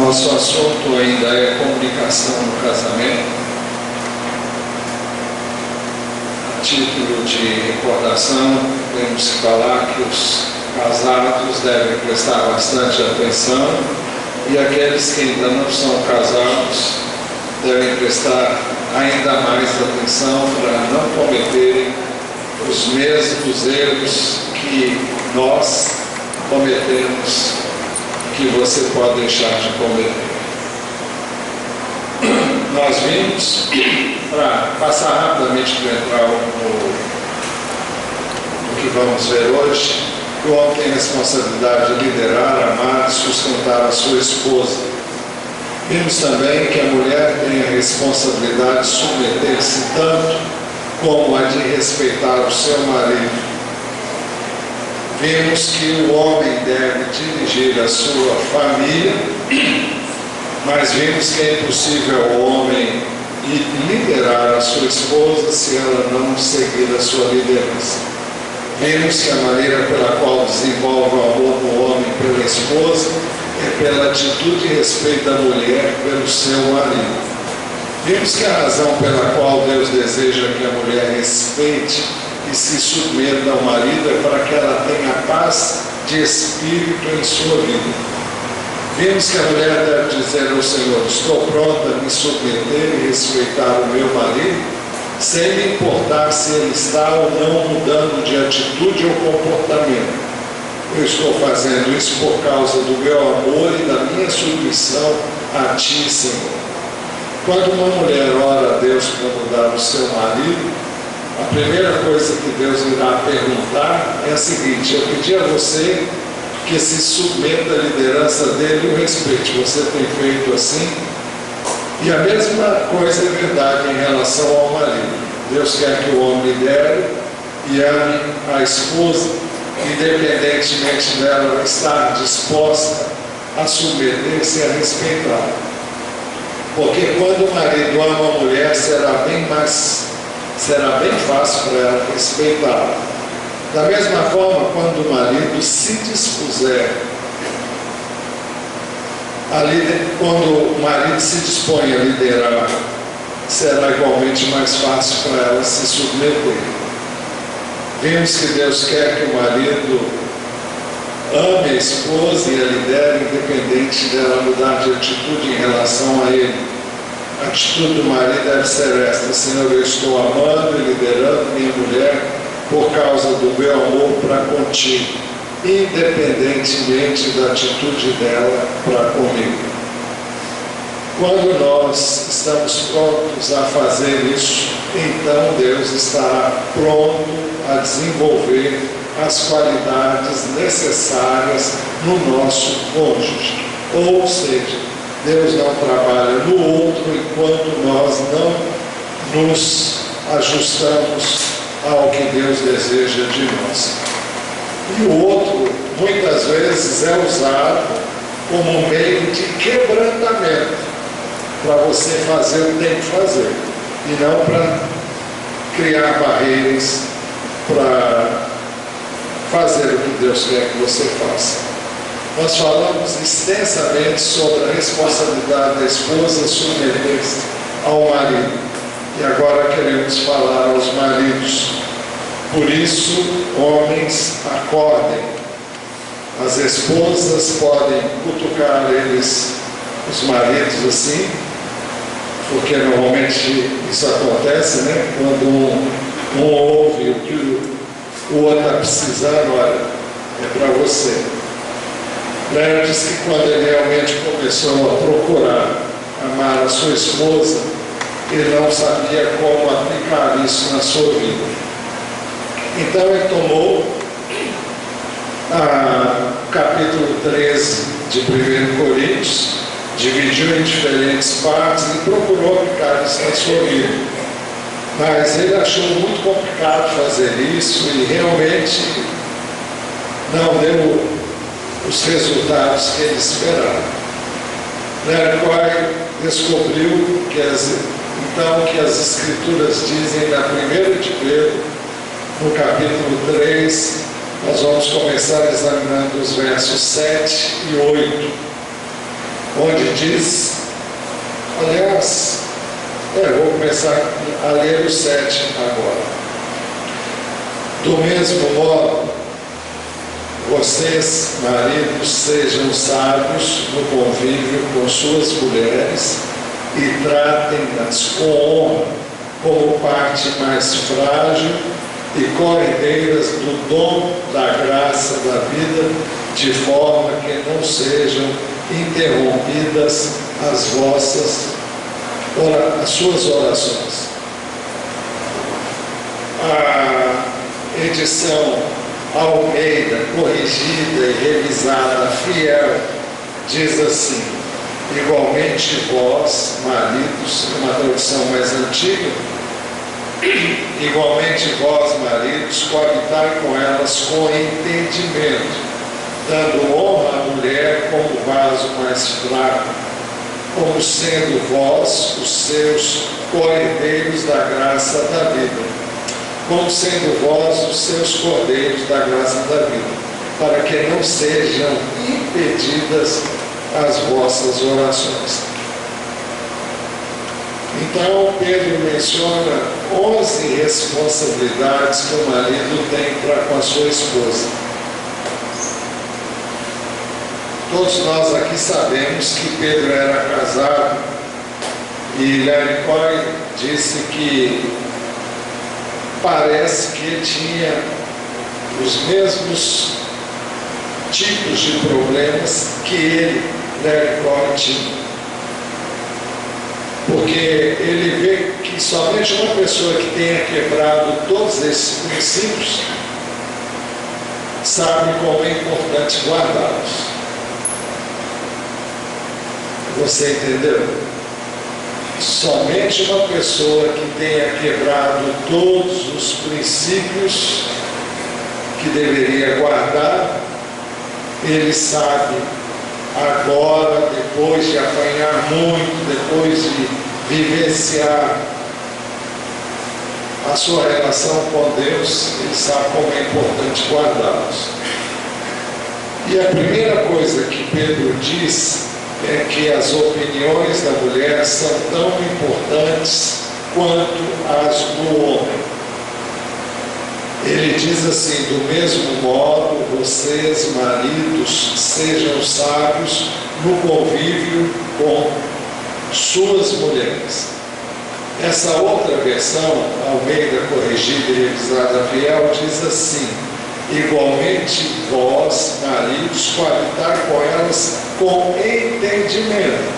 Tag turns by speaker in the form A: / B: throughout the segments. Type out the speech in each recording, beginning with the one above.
A: Nosso assunto ainda é comunicação no casamento. A título de recordação, temos que falar que os casados devem prestar bastante atenção e aqueles que ainda não são casados devem prestar ainda mais atenção para não cometerem os mesmos erros que nós cometemos, que você pode deixar de cometer. Nós vimos, para passar rapidamente para entrar no que vamos ver hoje, que o homem tem a responsabilidade de liderar, amar e sustentar a sua esposa. Vimos também que a mulher tem a responsabilidade de submeter-se tanto como a de respeitar o seu marido. Vimos que o homem deve dirigir a sua família, mas vimos que é impossível ao homem liderar a sua esposa se ela não seguir a sua liderança. Vimos que a maneira pela qual desenvolve o amor do homem pela esposa é pela atitude e respeito da mulher pelo seu marido. Vimos que a razão pela qual Deus deseja que a mulher respeite e se submeta ao marido é para que ela tenha paz de espírito em sua vida. Vimos que a mulher deve dizer ao Senhor: estou pronta a me submeter e respeitar o meu marido, sem me importar se ele está ou não mudando de atitude ou comportamento. Eu estou fazendo isso por causa do meu amor e da minha submissão a Ti, Senhor. Quando uma mulher ora a Deus para mudar o seu marido, a primeira coisa que Deus irá perguntar é a seguinte: eu pedi a você que se submeta à liderança dele e o respeite. Você tem feito assim? E a mesma coisa é verdade em relação ao marido. Deus quer que o homem lidere e ame a esposa, independentemente dela estar disposta a submeter-se e a respeitar. Porque quando o marido ama a mulher, será bem fácil para ela respeitá-la. Da mesma forma, quando o marido se dispuser quando o marido se dispõe a liderar, será igualmente mais fácil para ela se submeter. Vimos que Deus quer que o marido ame a esposa e a lidere, independente dela mudar de atitude em relação a ele. A atitude do marido deve ser esta: Senhor, eu estou amando e liderando minha mulher por causa do meu amor para contigo, independentemente da atitude dela para comigo. Quando nós estamos prontos a fazer isso, então Deus estará pronto a desenvolver as qualidades necessárias no nosso cônjuge. Ou seja, Deus não trabalha no outro enquanto nós não nos ajustamos ao que Deus deseja de nós. E o outro, muitas vezes, é usado como meio de quebrantamento, para você fazer o que tem que fazer, e não para criar barreiras para fazer o que Deus quer que você faça. Nós falamos extensamente sobre a responsabilidade da esposa submeter-se ao marido. E agora queremos falar aos maridos. Por isso, homens, acordem. As esposas podem cutucar os maridos assim, porque normalmente isso acontece, né? Quando um ouve o que o outro está precisando, olha, é para você. Léo diz que quando ele realmente começou a procurar amar a sua esposa, ele não sabia como aplicar isso na sua vida. Então ele tomou o capítulo 13 de 1 Coríntios, dividiu em diferentes partes e procurou aplicar isso na sua vida. Mas ele achou muito complicado fazer isso e realmente não deu os resultados que ele esperava. Lercoy descobriu que as Escrituras dizem na 1 de Pedro, no capítulo 3, nós vamos começar examinando os versos 7 e 8. onde diz, aliás, vou começar a ler o 7 agora. Do mesmo modo, vocês, maridos, sejam sábios no convívio com suas mulheres e tratem-nas com honra, como parte mais frágil e coerdeiras do dom da graça da vida, de forma que não sejam interrompidas as suas orações. A edição Almeida, corrigida e revisada, fiel, diz assim: igualmente vós, maridos, uma tradução mais antiga, igualmente vós, maridos, coabitai com elas com entendimento, dando honra à mulher como vaso mais fraco, como sendo vós os seus coerdeiros da graça da vida, como sendo vós os seus cordeiros da graça da vida, para que não sejam impedidas as vossas orações. Então, Pedro menciona 11 responsabilidades que o marido tem para com a sua esposa. Todos nós aqui sabemos que Pedro era casado, e Larry Cohen disse que parece que ele tinha os mesmos tipos de problemas que ele, Larry Cohen, tinha. Porque ele vê que somente uma pessoa que tenha quebrado todos esses princípios sabe como é importante guardá-los. Você entendeu? Somente uma pessoa que tenha quebrado todos os princípios que deveria guardar, ele sabe agora, depois de apanhar muito, depois de vivenciar a sua relação com Deus, ele sabe como é importante guardá-los. E a primeira coisa que Pedro diz é que as opiniões da mulher são tão importantes quanto as do homem. Ele diz assim: do mesmo modo, vocês, maridos, sejam sábios no convívio com suas mulheres. Essa outra versão, Almeida corrigida e revisada fiel, diz assim: igualmente vós, maridos, coabitai com elas com entendimento.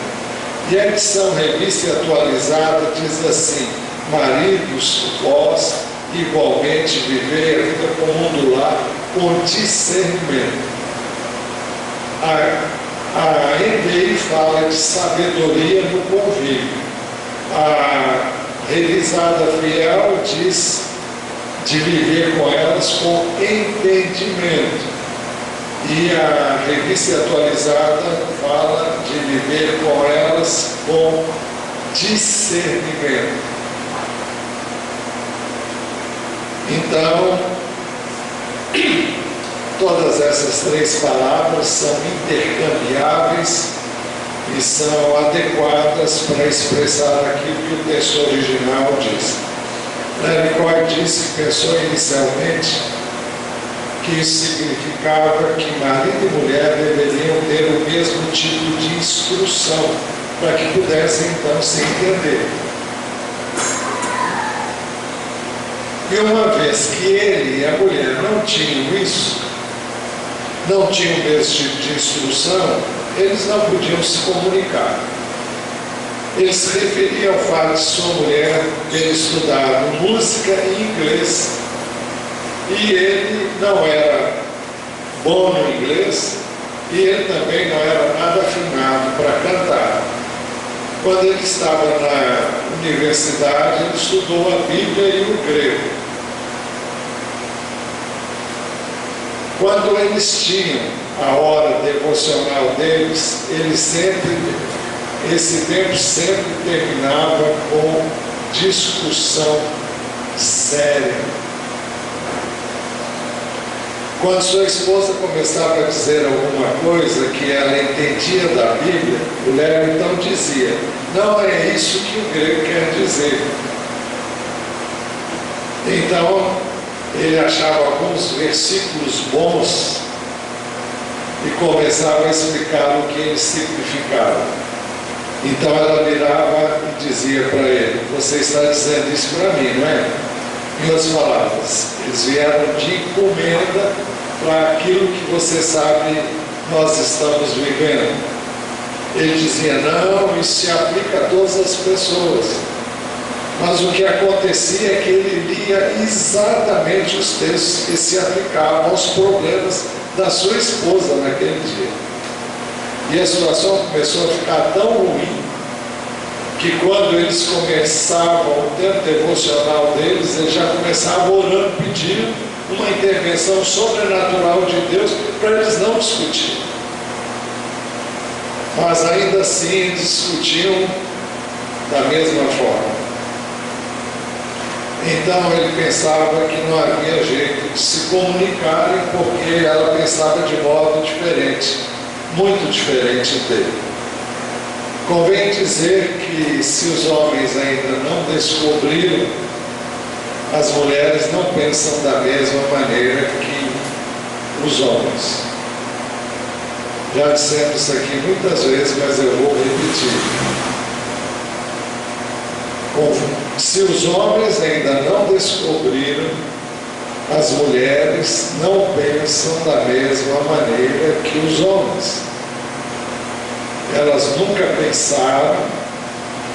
A: E a edição revista e atualizada diz assim: maridos, vós, igualmente vivei a vida comum do lar com discernimento. A NVI fala de sabedoria no convívio. A revisada fiel diz de viver com elas com entendimento. E a revista atualizada fala de viver com elas com discernimento. Então, todas essas três palavras são intercambiáveis e são adequadas para expressar aquilo que o texto original diz. Larry Cohen disse que pensou inicialmente que isso significava que marido e mulher deveriam ter o mesmo tipo de instrução para que pudessem então se entender. E uma vez que ele e a mulher não tinham isso, não tinham o mesmo tipo de instrução, eles não podiam se comunicar. Ele se referia ao fato de sua mulher ter estudado música em inglês e ele não era bom no inglês e ele também não era nada afinado para cantar. Quando ele estava na universidade, ele estudou a Bíblia e o grego. Quando eles tinham a hora devocional deles, esse tempo sempre terminava com discussão séria. Quando sua esposa começava a dizer alguma coisa que ela entendia da Bíblia, o Léo então dizia: não é isso que o grego quer dizer. Então, ele achava alguns versículos bons e começava a explicar o que eles significavam. Então ela virava e dizia para ele: você está dizendo isso para mim, não é? Em outras palavras, eles vieram de encomenda para aquilo que você sabe nós estamos vivendo. Ele dizia: não, isso se aplica a todas as pessoas. Mas o que acontecia é que ele lia exatamente os textos que se aplicavam aos problemas da sua esposa naquele dia. E a situação começou a ficar tão ruim que quando eles começavam o tempo devocional deles, eles já começavam orando, pedindo uma intervenção sobrenatural de Deus para eles não discutirem. Mas ainda assim eles discutiam da mesma forma. Então ele pensava que não havia jeito de se comunicarem, porque ela pensava de modo diferente, muito diferente dele. Convém dizer que se os homens ainda não descobriram, as mulheres não pensam da mesma maneira que os homens. Já dissemos isso aqui muitas vezes, mas eu vou repetir. Se os homens ainda não descobriram, as mulheres não pensam da mesma maneira que os homens. Elas nunca pensaram,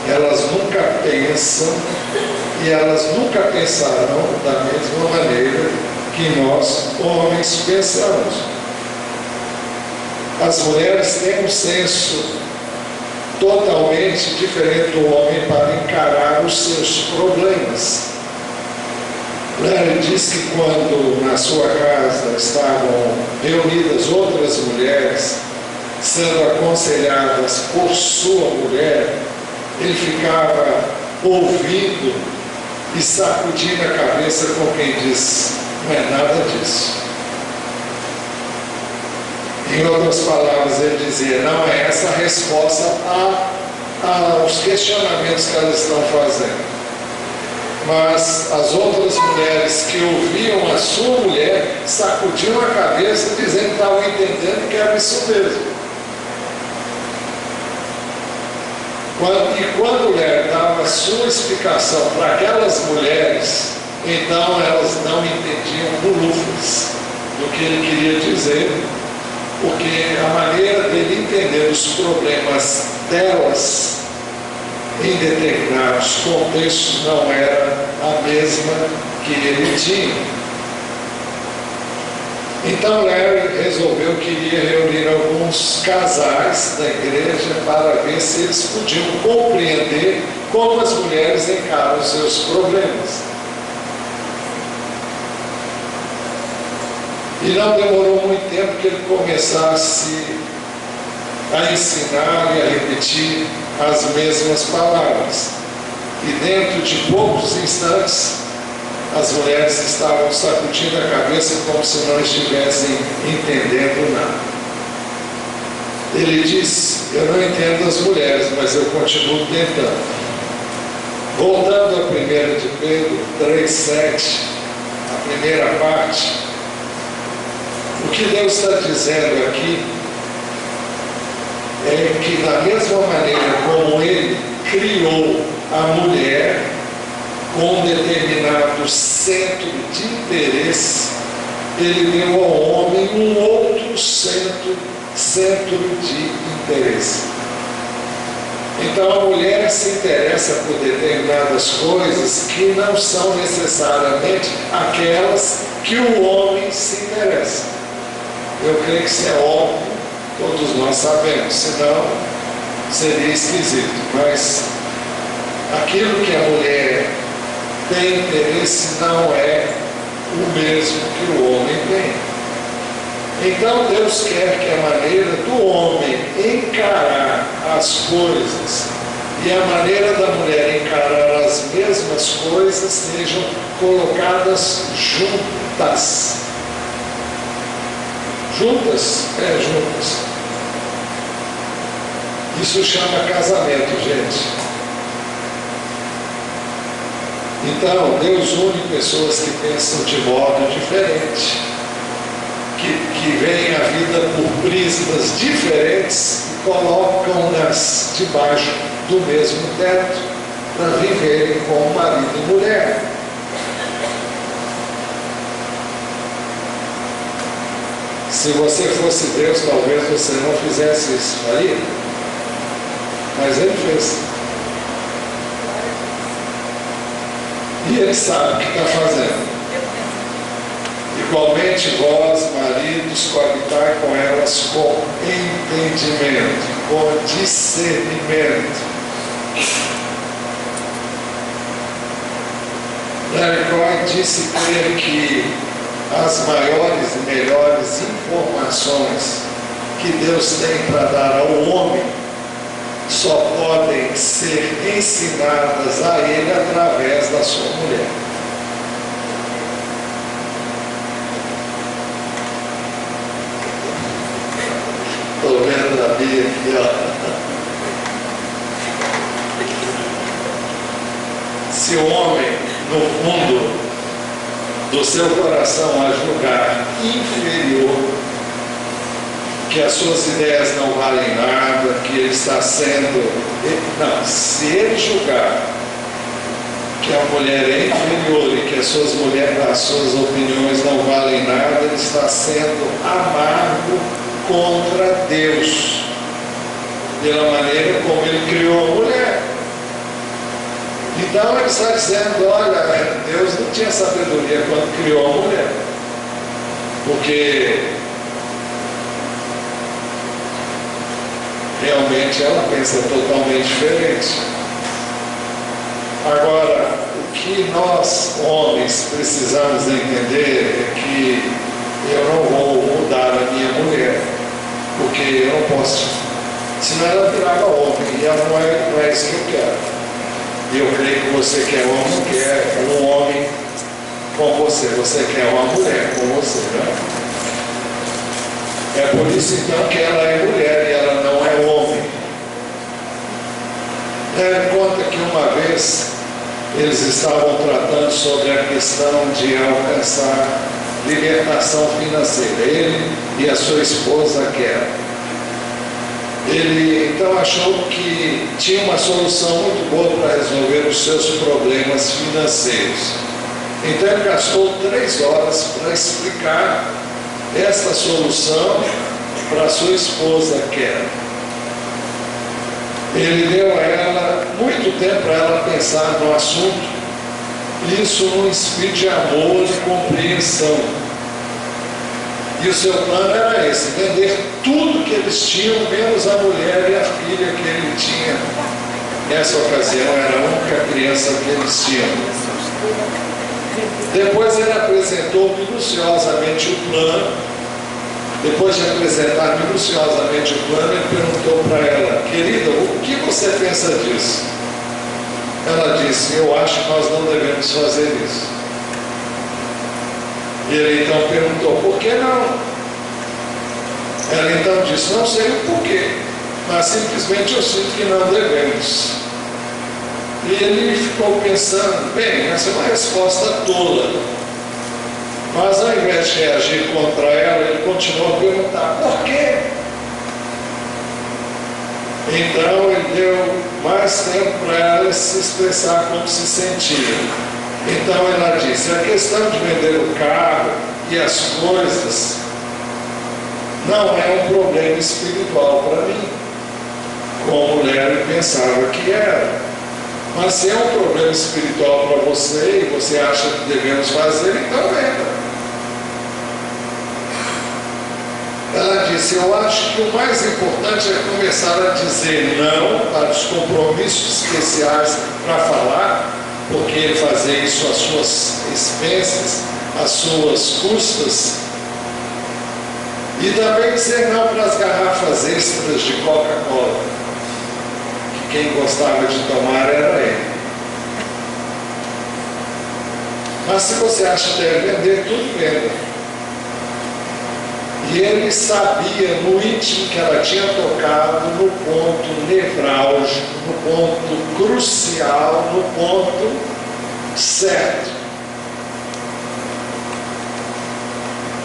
A: elas nunca pensam e elas nunca pensarão da mesma maneira que nós, homens, pensamos. As mulheres têm um senso totalmente diferente do homem para encarar os seus problemas. Larry diz que quando na sua casa estavam reunidas outras mulheres, sendo aconselhadas por sua mulher, ele ficava ouvindo e sacudindo a cabeça com quem diz: não é nada disso. Em outras palavras, ele dizia: não é essa a resposta aos questionamentos que elas estão fazendo. Mas as outras mulheres que ouviam a sua mulher sacudiam a cabeça, dizendo que estavam entendendo que era isso mesmo. E quando o Léo dava a sua explicação para aquelas mulheres, então elas não entendiam bolufas do que ele queria dizer, porque a maneira dele entender os problemas delas em determinados contextos não era a mesma que ele tinha. Então Larry resolveu que iria reunir alguns casais da igreja para ver se eles podiam compreender como as mulheres encaram os seus problemas. E não demorou muito tempo que ele começasse a ensinar e a repetir as mesmas palavras. E dentro de poucos instantes, as mulheres estavam sacudindo a cabeça como se não estivessem entendendo nada. Ele disse: eu não entendo as mulheres, mas eu continuo tentando. Voltando a 1 de Pedro 3,7, a primeira parte, o que Deus está dizendo aqui é que da mesma maneira como Ele criou a mulher com um determinado centro de interesse, Ele deu ao homem um outro centro de interesse. Então a mulher se interessa por determinadas coisas que não são necessariamente aquelas que o homem se interessa. Eu creio que isso é óbvio, todos nós sabemos, senão seria esquisito. Mas aquilo que a mulher tem interesse não é o mesmo que o homem tem. Então Deus quer que a maneira do homem encarar as coisas e a maneira da mulher encarar as mesmas coisas sejam colocadas juntas. Juntas? Juntas. Isso chama casamento, gente. Então, Deus une pessoas que pensam de modo diferente, que veem a vida por prismas diferentes e colocam-nas debaixo do mesmo teto para viverem como marido e mulher. Se você fosse Deus, talvez você não fizesse isso, faria? Mas Ele fez. E Ele sabe o que está fazendo. Igualmente vós, maridos, coabitai com elas com entendimento, com discernimento. Larry Cohen disse crer que as maiores e melhores informações que Deus tem para dar ao homem só podem ser ensinadas a ele através da sua mulher. Estou vendo a Bia aqui, ó. Se o homem, no fundo do seu coração, a julgar inferior, que as suas ideias não valem nada, que ele está sendo... Não, se ele julgar que a mulher é inferior e que as suas opiniões não valem nada, ele está sendo amargo contra Deus, pela maneira como ele criou a mulher. Então ele está dizendo, olha, Deus não tinha sabedoria quando criou a mulher, porque realmente ela pensa totalmente diferente. Agora, o que nós, homens, precisamos entender é que eu não vou mudar a minha mulher, porque eu não posso, senão ela virava homem, e ela não é isso que eu quero. E eu creio que você quer uma mulher, um homem com você. Você quer uma mulher com você, né? É por isso então que ela é mulher e ela não é homem. Conta que uma vez eles estavam tratando sobre a questão de alcançar libertação financeira. Ele e a sua esposa Kera. Ele então achou que tinha uma solução muito boa para resolver os seus problemas financeiros. Então ele gastou 3 horas para explicar esta solução para sua esposa Kera. Ele deu a ela muito tempo para ela pensar no assunto, isso num espírito de amor e compreensão. E o seu plano era esse, vender tudo que eles tinham, menos a mulher e a filha que ele tinha. Nessa ocasião era a única criança que eles tinham. Depois ele apresentou minuciosamente o plano. Depois de apresentar minuciosamente o plano, ele perguntou para ela, querida, o que você pensa disso? Ela disse, eu acho que nós não devemos fazer isso. E ele então perguntou, por que não? Ela então disse, não sei o porquê, mas simplesmente eu sinto que não devemos. E ele ficou pensando, bem, essa é uma resposta tola. Mas ao invés de reagir contra ela, ele continuou a perguntar, por quê? Então ele deu mais tempo para ela se expressar como se sentia. Então ela disse, a questão de vender o carro e as coisas não é um problema espiritual para mim, como mulher eu pensava que era. Mas se é um problema espiritual para você e você acha que devemos fazer, então venda. Ela disse, eu acho que o mais importante é começar a dizer não para os compromissos especiais para falar, porque ele fazer isso às suas expensas, às suas custas, e também dizer não para as garrafas extras de Coca-Cola, que quem gostava de tomar era ele. Mas se você acha que deve vender, tudo venda. E ele sabia no íntimo que ela tinha tocado no ponto nevrálgico, no ponto crucial, no ponto certo.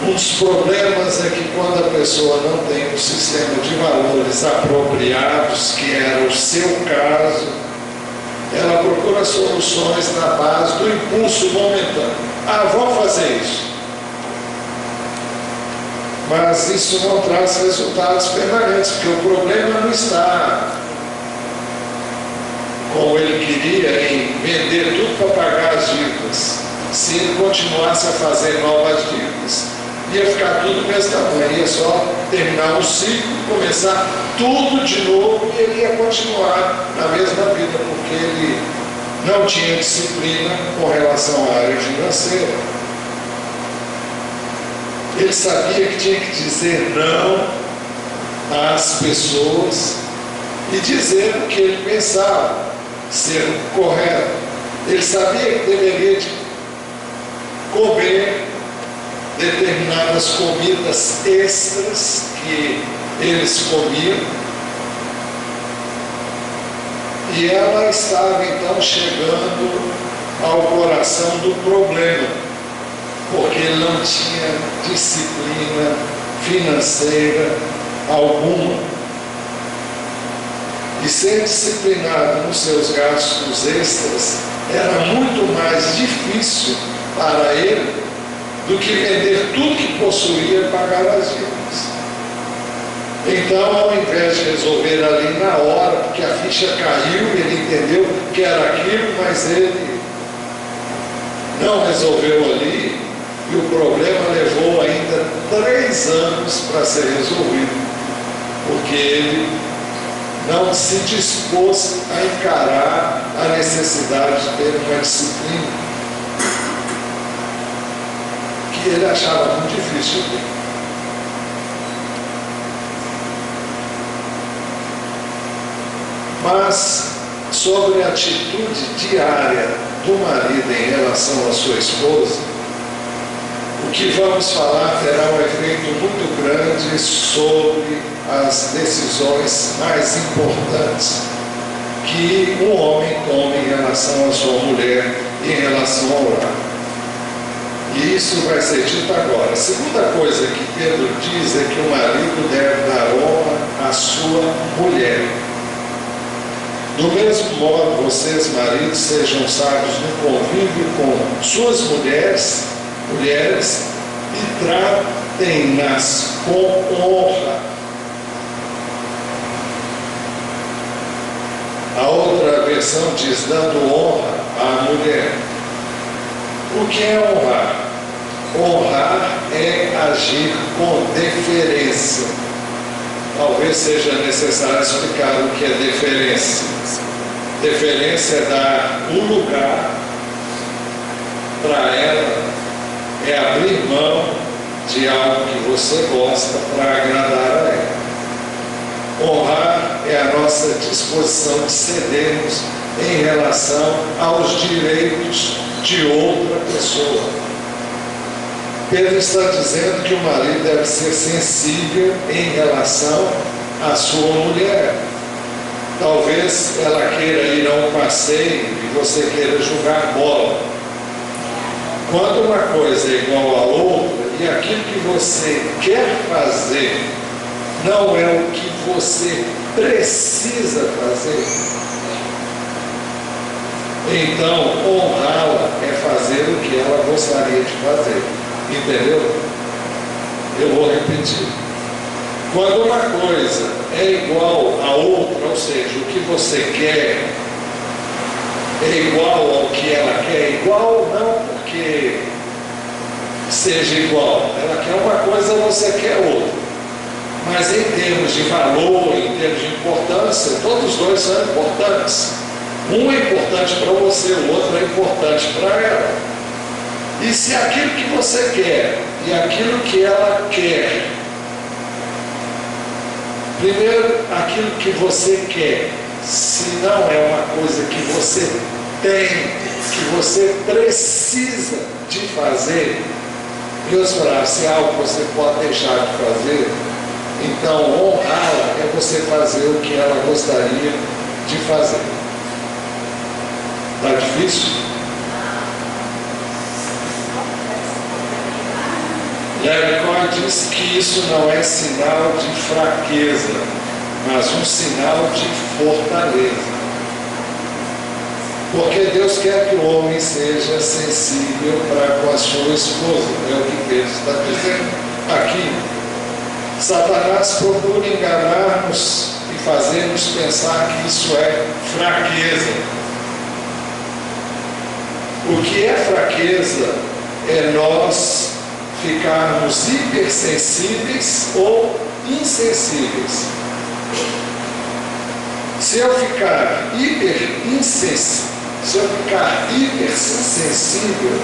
A: Um dos problemas é que quando a pessoa não tem um sistema de valores apropriados, que era o seu caso, ela procura soluções na base do impulso momentâneo. Ah, vamos fazer isso. Mas isso não traz resultados permanentes, porque o problema não está, como ele queria, em vender tudo para pagar as dívidas. Se ele continuasse a fazer novas dívidas, ia ficar tudo do mesmo tamanho, ia só terminar um ciclo, começar tudo de novo e ele ia continuar na mesma vida, porque ele não tinha disciplina com relação à área financeira. Ele sabia que tinha que dizer não às pessoas e dizer o que ele pensava ser correto. Ele sabia que deveria comer determinadas comidas extras que eles comiam. E ela estava então chegando ao coração do problema, porque ele não tinha disciplina financeira alguma. E ser disciplinado nos seus gastos extras era muito mais difícil para ele do que vender tudo que possuía e pagar as dívidas. Então, ao invés de resolver ali na hora, porque a ficha caiu, ele entendeu que era aquilo, mas ele não resolveu ali. E o problema levou ainda 3 anos para ser resolvido, porque ele não se dispôs a encarar a necessidade de ter uma disciplina que ele achava muito difícil de ter. Mas, sobre a atitude diária do marido em relação à sua esposa, o que vamos falar terá um efeito muito grande sobre as decisões mais importantes que um homem toma em relação à sua mulher e em relação ao lar. E isso vai ser dito agora. A segunda coisa que Pedro diz é que o marido deve dar honra à sua mulher. Do mesmo modo, vocês, maridos, sejam sábios no convívio com suas mulheres, e tratem-nas com honra. A outra versão diz dando honra à mulher. O que é honrar? Honrar é agir com deferência. Talvez seja necessário explicar o que é deferência. Deferência é dar um lugar para ela, é abrir mão de algo que você gosta para agradar a ela. Honrar é a nossa disposição de cedermos em relação aos direitos de outra pessoa. Pedro está dizendo que o marido deve ser sensível em relação à sua mulher. Talvez ela queira ir a um passeio e você queira jogar bola. Quando uma coisa é igual à outra e aquilo que você quer fazer não é o que você precisa fazer, então honrá-la é fazer o que ela gostaria de fazer. Entendeu? Eu vou repetir. Quando uma coisa é igual a outra, ou seja, o que você quer é igual ao que ela quer, igual não porque seja igual, ela quer uma coisa, você quer outra, mas em termos de valor, em termos de importância, todos os dois são importantes. Um é importante para você, o outro é importante para ela. E se aquilo que você quer e aquilo que ela quer, primeiro, aquilo que você quer, se não é uma coisa que você tem, que você precisa de fazer, Em outras palavras, se algo você pode deixar de fazer, então honrá-la é você fazer o que ela gostaria de fazer. Está difícil? Larry Cohen diz que isso não é sinal de fraqueza, mas um sinal de fortaleza. Porque Deus quer que o homem seja sensível para com a sua esposa, é o que Deus está dizendo aqui. Satanás procura enganar-nos e fazer-nos pensar que isso é fraqueza. O que é fraqueza é nós ficarmos hipersensíveis ou insensíveis. Se eu ficar hipersensível,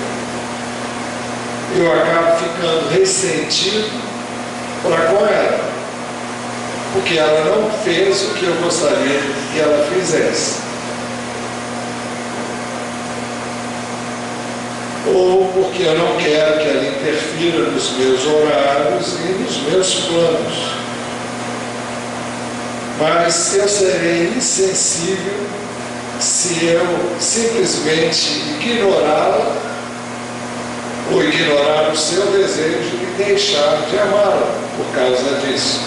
A: eu acabo ficando ressentido para com ela, porque ela não fez o que eu gostaria que ela fizesse. Ou porque eu não quero que ela interfira nos meus horários e nos meus planos. Mas eu serei insensível se eu simplesmente ignorá-la ou ignorar o seu desejo e deixar de amá-la por causa disso.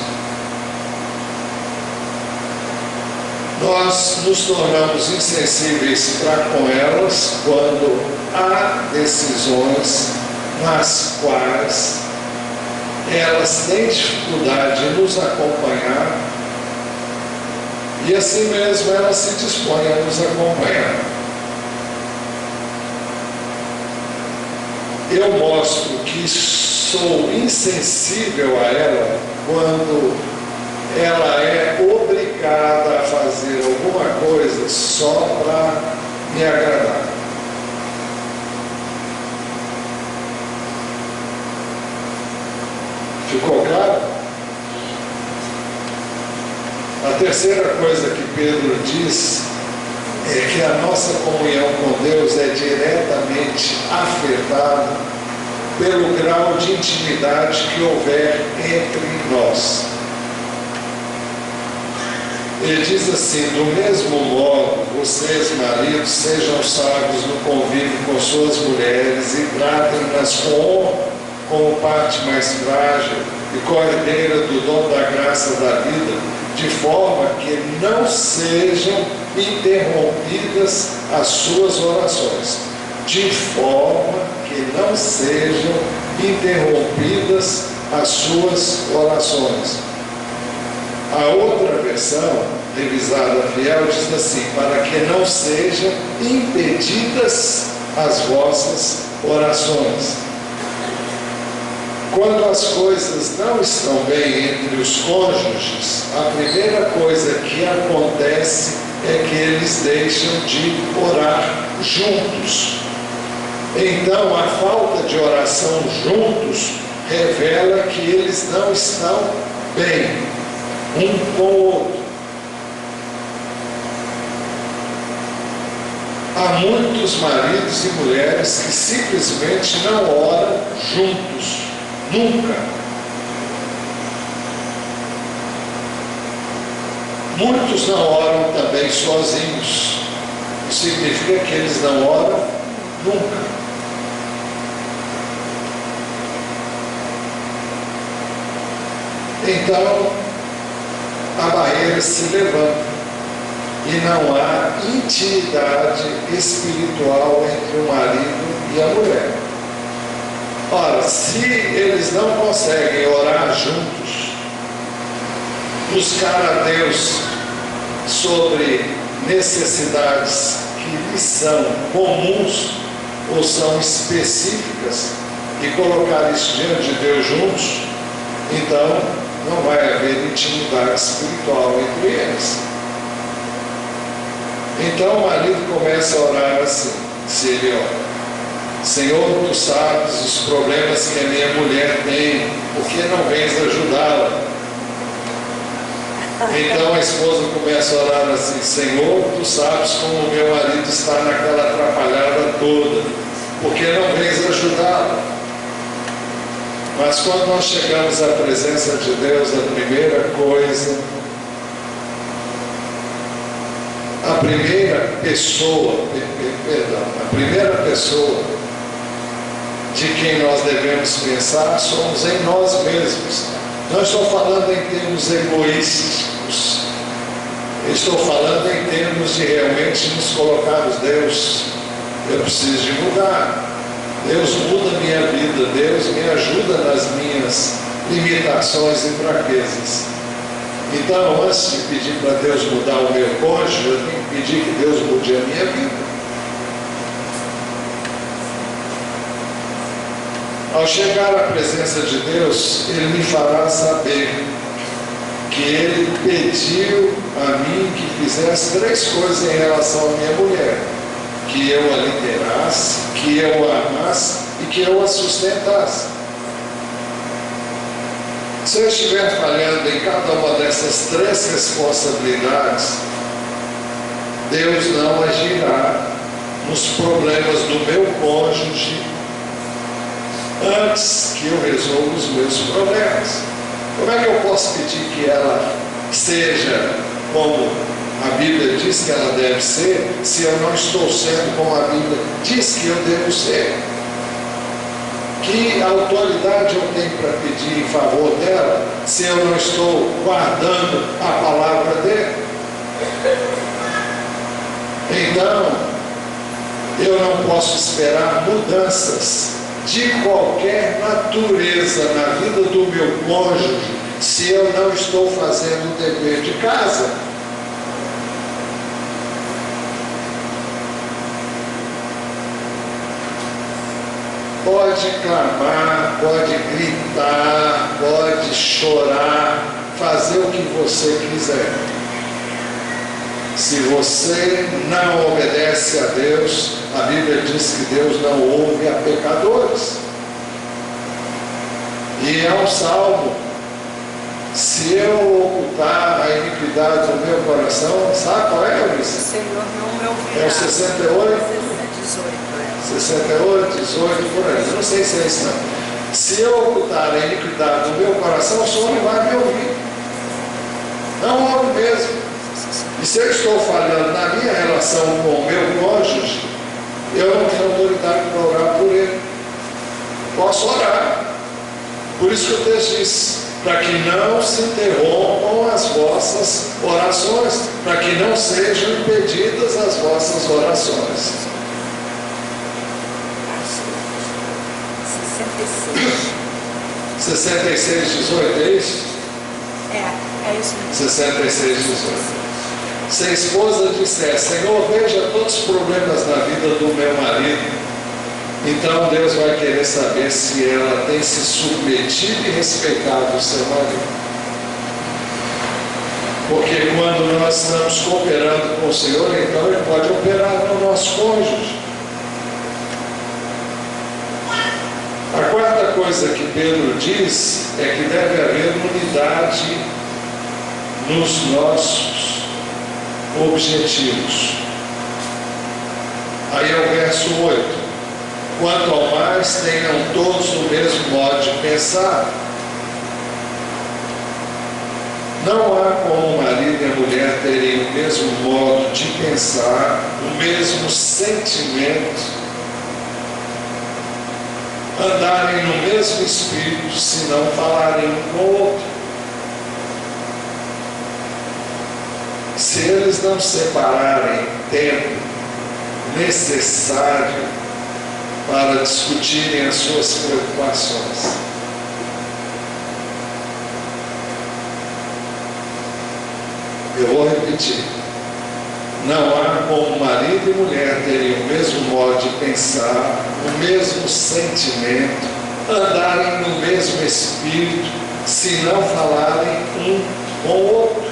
A: Nós nos tornamos insensíveis para com elas quando há decisões nas quais elas têm dificuldade de nos acompanhar e assim mesmo elas se dispõem a nos acompanhar. Eu mostro que sou insensível a ela quando ela é obrigada a fazer alguma coisa só para me agradar. Ficou claro? A terceira coisa que Pedro diz é que a nossa comunhão com Deus é diretamente afetada pelo grau de intimidade que houver entre nós. Ele diz assim: do mesmo modo, vocês, maridos, sejam sábios no convívio com suas mulheres e tratem-nas com honra, como parte mais frágil e coerdeira do dom da graça da vida, de forma que não sejam interrompidas as suas orações. De forma que não sejam interrompidas as suas orações. A outra versão, revisada fiel, diz assim: para que não sejam impedidas as vossas orações. Quando as coisas não estão bem entre os cônjuges, a primeira coisa que acontece é que eles deixam de orar juntos. Então, a falta de oração juntos revela que eles não estão bem um com o outro. Há muitos maridos e mulheres que simplesmente não oram juntos. Nunca. Muitos não oram também sozinhos. Isso significa que eles não oram nunca. Então, a barreira se levanta e não há intimidade espiritual entre o marido e a mulher. Ora, se eles não conseguem orar juntos, buscar a Deus sobre necessidades que lhes são comuns ou são específicas e colocar isso diante de Deus juntos, então não vai haver intimidade espiritual entre eles. Então o marido começa a orar assim, se ele ora: Senhor, tu sabes os problemas que a minha mulher tem, por que não vens ajudá-la? Então a esposa começa a orar assim: Senhor, tu sabes como o meu marido está naquela atrapalhada toda, por que não vens ajudá-la? Mas quando nós chegamos à presença de Deus, a primeira coisa, a primeira pessoa de quem nós devemos pensar somos em nós mesmos. Não estou falando em termos egoísticos, estou falando em termos de realmente nos colocarmos: Deus, eu preciso de mudar. Deus, muda a minha vida. Deus, me ajuda nas minhas limitações e fraquezas. Então, antes de pedir para Deus mudar o meu cônjuge, eu tenho que pedir que Deus mude a minha vida. Ao chegar à presença de Deus, Ele me fará saber que Ele pediu a mim que fizesse 3 coisas em relação à minha mulher: que eu a liderasse, que eu a amasse e que eu a sustentasse. Se eu estiver falhando em cada uma dessas 3 responsabilidades, Deus não agirá nos problemas do meu cônjuge antes que eu resolva os meus problemas. Como é que eu posso pedir que ela seja como a Bíblia diz que ela deve ser, se eu não estou sendo como a Bíblia diz que eu devo ser? Que autoridade eu tenho para pedir em favor dela, se eu não estou guardando a palavra dele? Então, eu não posso esperar mudanças de qualquer natureza na vida do meu cônjuge, se eu não estou fazendo o dever de casa. Pode clamar, pode gritar, pode chorar, fazer o que você quiser. Se você não obedece a Deus, a Bíblia diz que Deus não ouve a pecadores. E é um salmo: se eu ocultar a iniquidade do meu coração, sabe qual é, Eunice?
B: O Senhor não me ouvirá.
A: É o 68? 68, 18, por aí. Eu não sei se é isso não. Se eu ocultar a iniquidade do meu coração, o Senhor não vai me ouvir. Não ouve mesmo. E se eu estou falhando na minha relação com o meu cônjuge, eu não tenho autoridade para orar por ele. Posso orar. Por isso que o texto diz: para que não se interrompam as vossas orações, para que não sejam impedidas as vossas orações. 66, 18, é isso?
B: É isso mesmo.
A: 66, 18. Se a esposa disser: Senhor, veja todos os problemas na vida do meu marido, então Deus vai querer saber se ela tem se submetido e respeitado o seu marido. Porque quando nós estamos cooperando com o Senhor, então Ele pode operar no nosso cônjuge. A quarta coisa que Pedro diz é que deve haver unidade nos nossos objetivos. Aí é o verso 8: quanto ao mais, tenham todos o mesmo modo de pensar. Não há como o marido e a mulher terem o mesmo modo de pensar, o mesmo sentimento, andarem no mesmo espírito, se não falarem um com o outro. Se eles não separarem tempo necessário para discutirem as suas preocupações, eu vou repetir: não há como marido e mulher terem o mesmo modo de pensar, o mesmo sentimento, andarem no mesmo espírito, se não falarem um com o outro.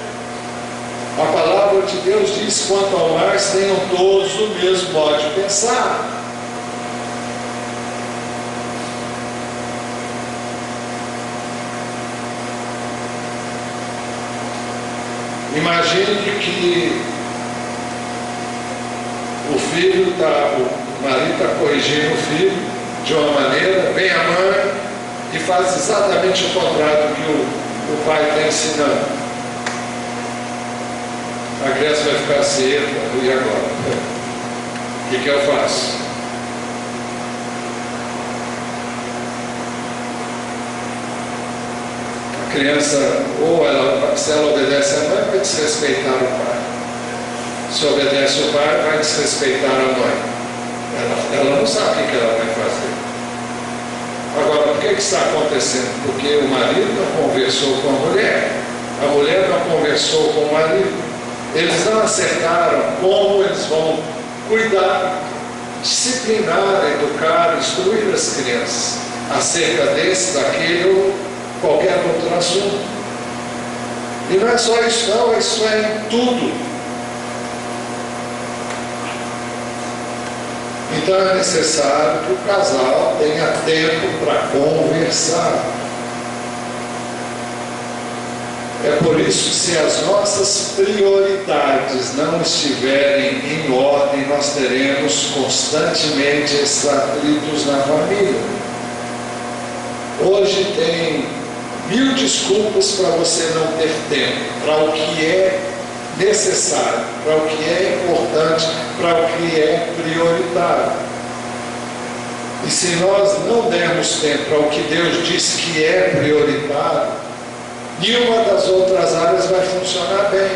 A: A palavra de Deus diz: quanto ao mais, tenham todos o mesmo modo de pensar. Imagine que o marido está corrigindo o filho de uma maneira, vem a mãe e faz exatamente o contrário do que o pai está ensinando. A criança vai ficar assim, e agora? O que eu faço? A criança, ou ela, se ela obedece a mãe, vai desrespeitar o pai. Se obedece o pai, vai desrespeitar a mãe. Ela não sabe o que ela vai fazer. Agora, por que está acontecendo? Porque o marido não conversou com a mulher não conversou com o marido. Eles não acertaram como eles vão cuidar, disciplinar, educar, instruir as crianças acerca desse, daquele ou qualquer outro assunto. E não é só isso não, isso é em tudo. Então é necessário que o casal tenha tempo para conversar. É por isso que se as nossas prioridades não estiverem em ordem, nós teremos constantemente esses atritos na família. Hoje tem 1000 desculpas para você não ter tempo, para o que é necessário, para o que é importante, para o que é prioritário. E se nós não dermos tempo para o que Deus diz que é prioritário, nenhuma das outras áreas vai funcionar bem.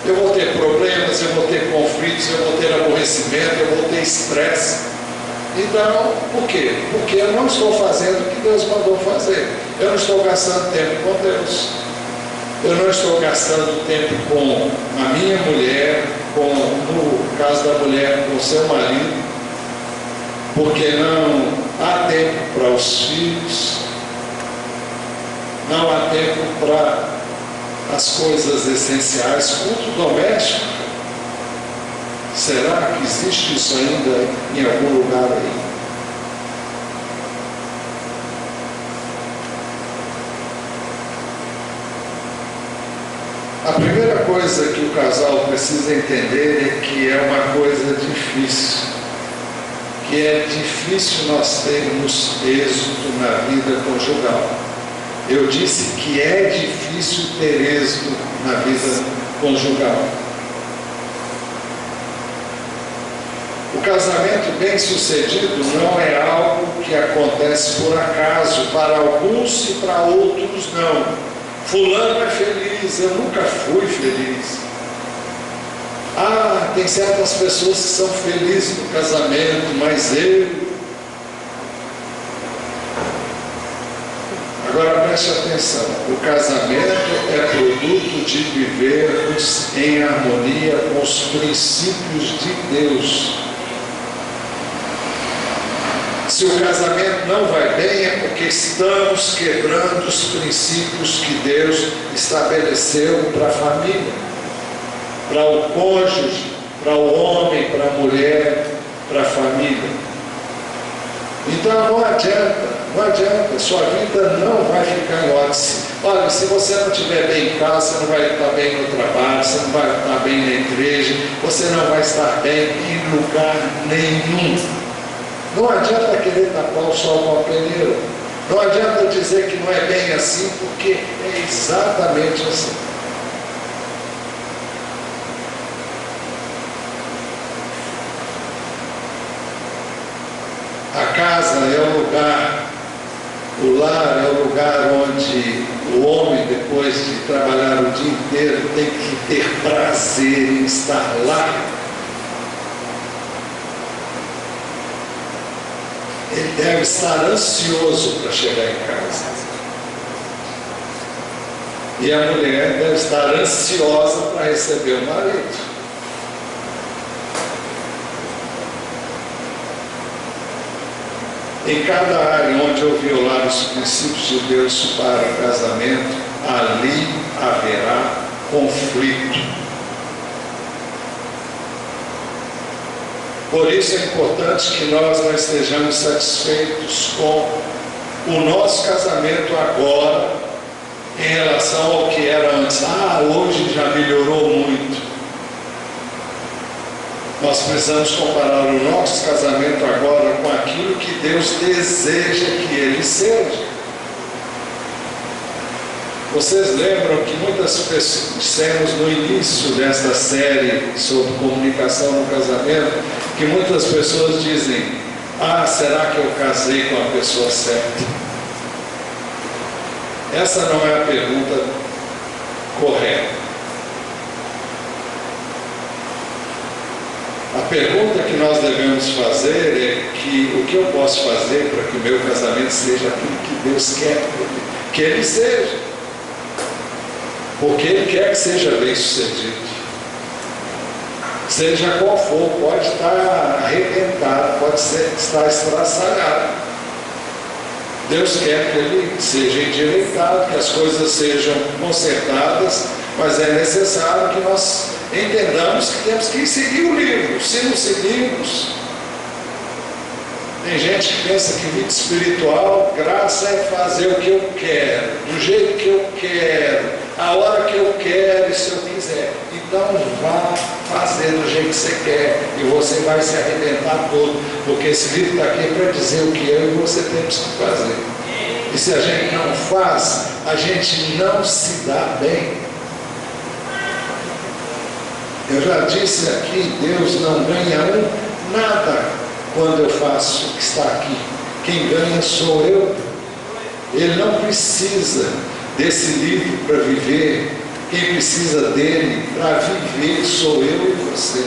A: Eu vou ter problemas, eu vou ter conflitos, eu vou ter aborrecimento, eu vou ter estresse. Então, por quê? Porque eu não estou fazendo o que Deus mandou fazer. Eu não estou gastando tempo com Deus. Eu não estou gastando tempo com a minha mulher, no caso da mulher, com o seu marido, porque não há tempo para os filhos, não há tempo para as coisas essenciais. Culto doméstico, será que existe isso ainda em algum lugar aí? A primeira coisa que o casal precisa entender é que é uma coisa difícil, que é difícil nós termos êxito na vida conjugal. Eu disse que é difícil ter êxito na vida conjugal. O casamento bem-sucedido não é algo que acontece por acaso, para alguns e para outros não. Fulano é feliz, eu nunca fui feliz. Ah, tem certas pessoas que são felizes no casamento, mas eu... Agora preste atenção, o casamento é produto de vivermos em harmonia com os princípios de Deus. Se o casamento não vai bem, é porque estamos quebrando os princípios que Deus estabeleceu para a família, para o cônjuge, para o homem, para a mulher, para a família. Então não adianta, sua vida não vai ficar em ordem. Olha, se você não estiver bem em casa, você não vai estar bem no trabalho, você não vai estar bem na igreja, você não vai estar bem em lugar nenhum. Não adianta querer tapar o sol com a peneira. Não adianta dizer que não é bem assim, porque é exatamente assim. A casa é o lugar, o lar é o lugar onde o homem, depois de trabalhar o dia inteiro, tem que ter prazer em estar lá. Ele deve estar ansioso para chegar em casa. E a mulher deve estar ansiosa para receber o marido. Em cada área onde eu violar os princípios de Deus para o casamento, ali haverá conflito. Por isso é importante que nós não estejamos satisfeitos com o nosso casamento agora em relação ao que era antes. Ah, hoje já melhorou muito. Nós precisamos comparar o nosso casamento agora com aquilo que Deus deseja que ele seja. Vocês lembram que muitas pessoas, dissemos no início desta série sobre comunicação no casamento, que muitas pessoas dizem: ah, será que eu casei com a pessoa certa? Essa não é a pergunta correta. A pergunta que nós devemos fazer é o que eu posso fazer para que o meu casamento seja aquilo que Deus quer que ele seja. Porque Ele quer que seja bem sucedido. Seja qual for, pode estar arrebentado, pode estar estraçalhado. Deus quer que ele seja endireitado, que as coisas sejam consertadas, mas é necessário que nós entendamos que temos que seguir o livro. Se não seguirmos, tem gente que pensa que vida espiritual, graça é fazer o que eu quero, do jeito que eu quero, a hora que eu quero e se eu quiser. Então vá fazer do jeito que você quer e você vai se arrebentar todo, porque esse livro está aqui para dizer o que eu e você temos que fazer. E se a gente não faz, a gente não se dá bem. Eu já disse aqui, Deus não ganha nada quando eu faço o que está aqui. Quem ganha sou eu. Ele não precisa desse livro para viver. Quem precisa dele para viver sou eu e você.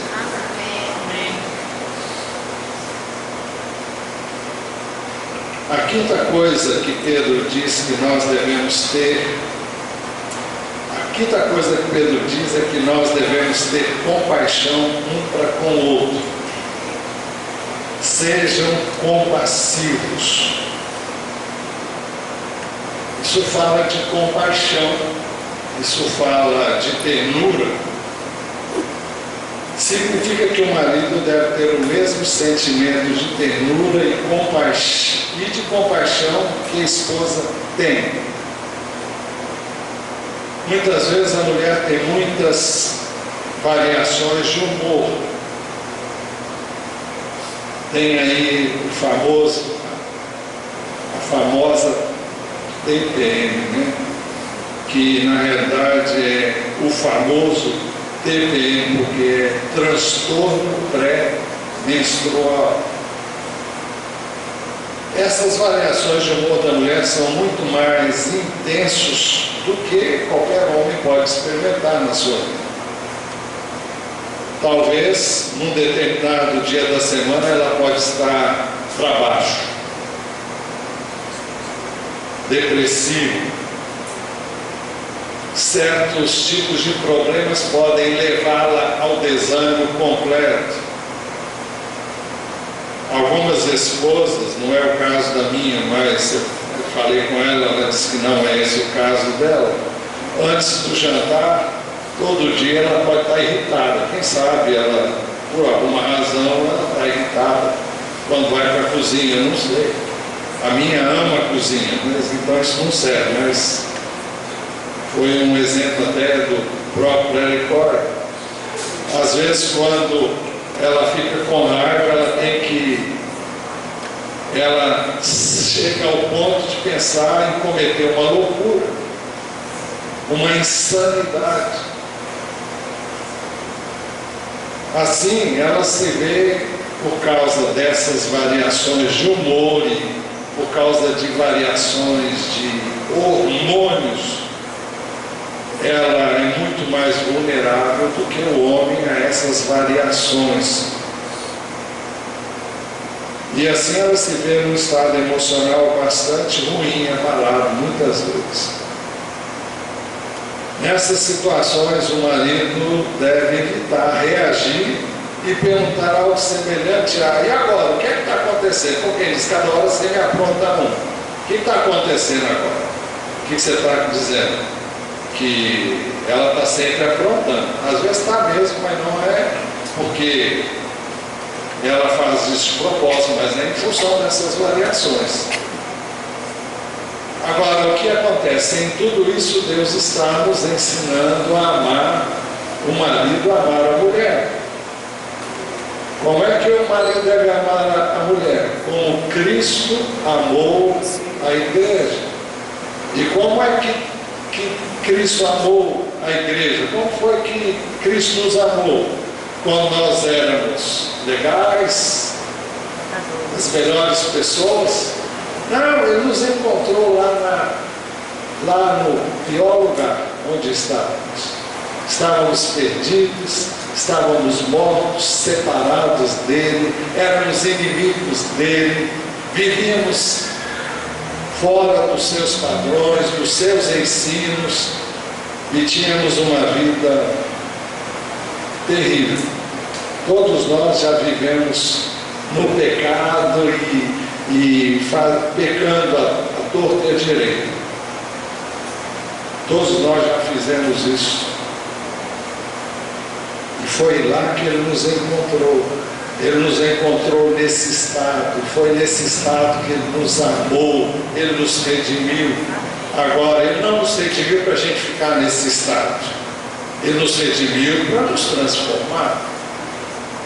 A: A quinta coisa que Pedro diz que nós devemos ter, a quinta coisa que Pedro diz é que nós devemos ter compaixão um para com o outro. Sejam compassivos. Isso fala de compaixão, isso fala de ternura. Significa que o marido deve ter o mesmo sentimento de ternura e de compaixão que a esposa tem. Muitas vezes a mulher tem muitas variações de humor. Tem aí a famosa TPM, né? Que na realidade é o famoso TPM, porque é transtorno pré-menstrual. Essas variações de humor da mulher são muito mais intensos do que qualquer homem pode experimentar na sua vida. Talvez num determinado dia da semana ela pode estar para baixo, depressivo. Certos tipos de problemas podem levá-la ao desânimo completo. Algumas esposas, não é o caso da minha, mas eu falei com ela, ela disse que não é esse o caso dela. Antes do jantar, todo dia ela pode estar irritada. Quem sabe ela, por alguma razão, ela está irritada quando vai para a cozinha, eu não sei. A minha ama a cozinha, mas então isso não serve, mas foi um exemplo até do próprio Larry Corey. Às vezes, quando ela fica com raiva, ela chega ao ponto de pensar em cometer uma loucura, uma insanidade. Assim, ela se vê, por causa dessas variações de humor e por causa de variações de hormônios, ela é muito mais vulnerável do que o homem a essas variações. E assim ela se vê num estado emocional bastante ruim, abalado muitas vezes. Nessas situações, o marido deve evitar reagir e perguntar algo semelhante a: e agora, o que é que está acontecendo? Porque ele diz: cada hora você me apronta um. O que está acontecendo agora? O que você está dizendo? Que ela está sempre aprontando. Às vezes está mesmo, mas não é porque ela faz isso de propósito, mas nem em função dessas variações. Agora, o que acontece? Em tudo isso, Deus está nos ensinando a amar o marido, a amar a mulher. Como é que o marido deve amar a mulher? Como Cristo amou a igreja. E como é que que Cristo amou a igreja? Como foi que Cristo nos amou? Quando nós éramos legais, as melhores pessoas? Não, Ele nos encontrou lá no pior lugar onde estávamos. Estávamos perdidos, estávamos mortos, separados dEle, éramos inimigos dEle, vivíamos fora dos seus padrões, dos seus ensinos, e tínhamos uma vida terrível. Todos nós já vivemos no pecado e pecando a torta e a direita. Todos nós já fizemos isso. E foi lá que Ele nos encontrou. Ele nos encontrou nesse estado. Foi nesse estado que Ele nos amou. Ele nos redimiu. Agora, Ele não nos redimiu para a gente ficar nesse estado. Ele nos redimiu para nos transformar.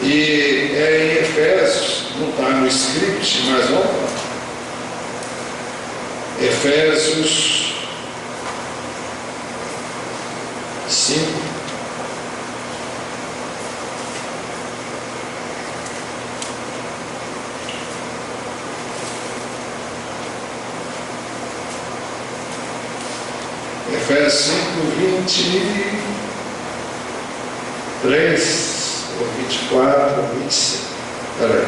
A: E é em Efésios, não está no script, mas vamos lá. Efésios 5. Efésios 5, 23 ou 24 ou 25. Peraí.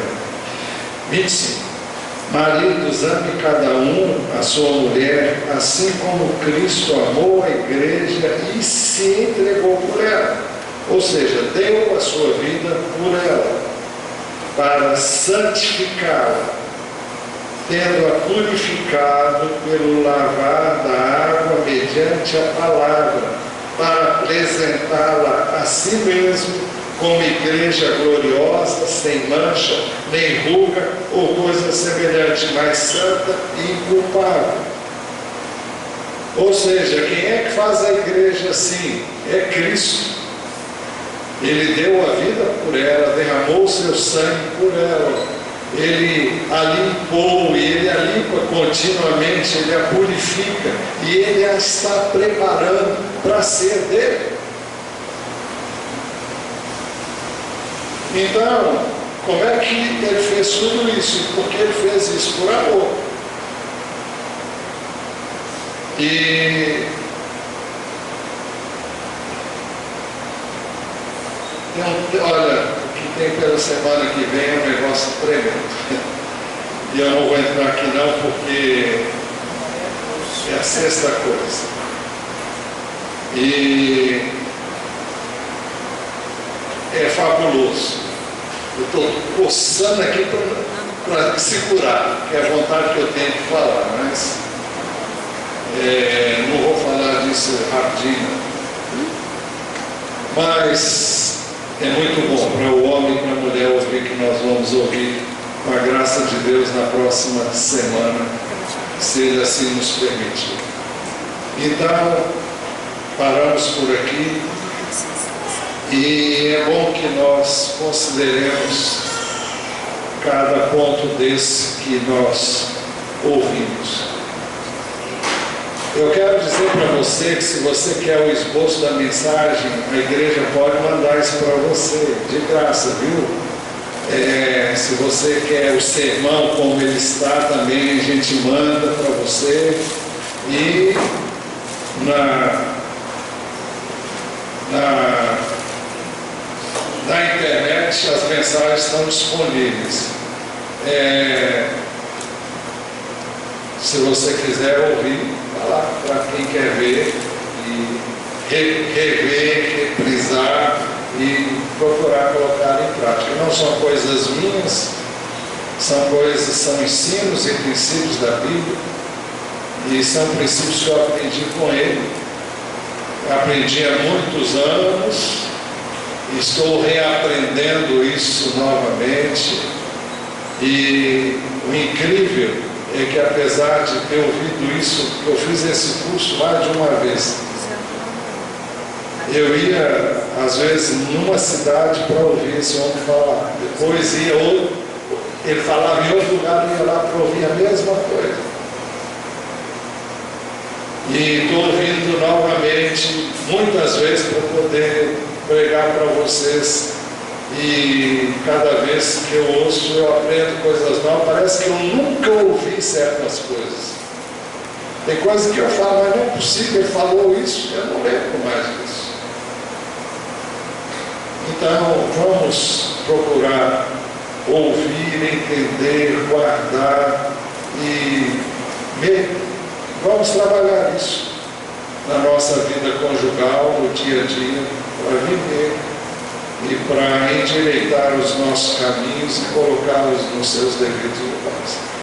A: 25. Maridos, ame cada um a sua mulher, assim como Cristo amou a igreja e se entregou por ela. Ou seja, deu a sua vida por ela, para santificá-la, tendo-a purificado pelo lavar da água mediante a palavra, para apresentá-la a si mesmo como igreja gloriosa, sem mancha, nem ruga ou coisa semelhante, mas santa e inculpável. Ou seja, quem é que faz a igreja assim? É Cristo. Ele deu a vida por ela, derramou o seu sangue por ela. Ele a limpou e Ele a limpa continuamente, Ele a purifica e Ele a está preparando para ser dele. Então, como é que Ele fez tudo isso? Porque Ele fez isso por amor. E olha, o que tem pela semana que vem é um negócio tremendo. E eu não vou entrar aqui não, porque é a sexta coisa. E é fabuloso. Eu estou coçando aqui para segurar, que é a vontade que eu tenho de falar, mas não vou falar disso rapidinho. Mas é muito bom para o homem e para a mulher ouvir que nós vamos ouvir, com a graça de Deus, na próxima semana, se Ele assim nos permitir. Então, paramos por aqui. E é bom que nós consideremos cada ponto desse que nós ouvimos. Eu quero dizer para você que se você quer o esboço da mensagem, a igreja pode mandar isso para você, de graça, viu? Se você quer o sermão como ele está também, a gente manda para você. E na internet as mensagens estão disponíveis. Se você quiser ouvir, vai lá para quem quer ver e rever, reprisar e procurar colocar em prática. Não são coisas minhas, são ensinos e princípios da Bíblia, e são princípios que eu aprendi com ele. Aprendi há muitos anos. Estou reaprendendo isso novamente, e o incrível é que, apesar de ter ouvido isso, eu fiz esse curso mais de uma vez. Eu ia, às vezes, numa cidade para ouvir esse homem falar. Depois ia outro, ele falava em outro lugar, eu ia lá para ouvir a mesma coisa. E estou ouvindo vindo novamente, muitas vezes, para poder pregar para vocês. E cada vez que eu ouço, eu aprendo coisas novas. Parece que eu nunca ouvi certas coisas. Tem coisas que eu falo, mas não é possível, ele falou isso, eu não lembro mais disso. Então, vamos procurar ouvir, entender, guardar e vamos trabalhar isso na nossa vida conjugal, no dia a dia, para viver e para endireitar os nossos caminhos e colocá-los nos seus devidos lugares.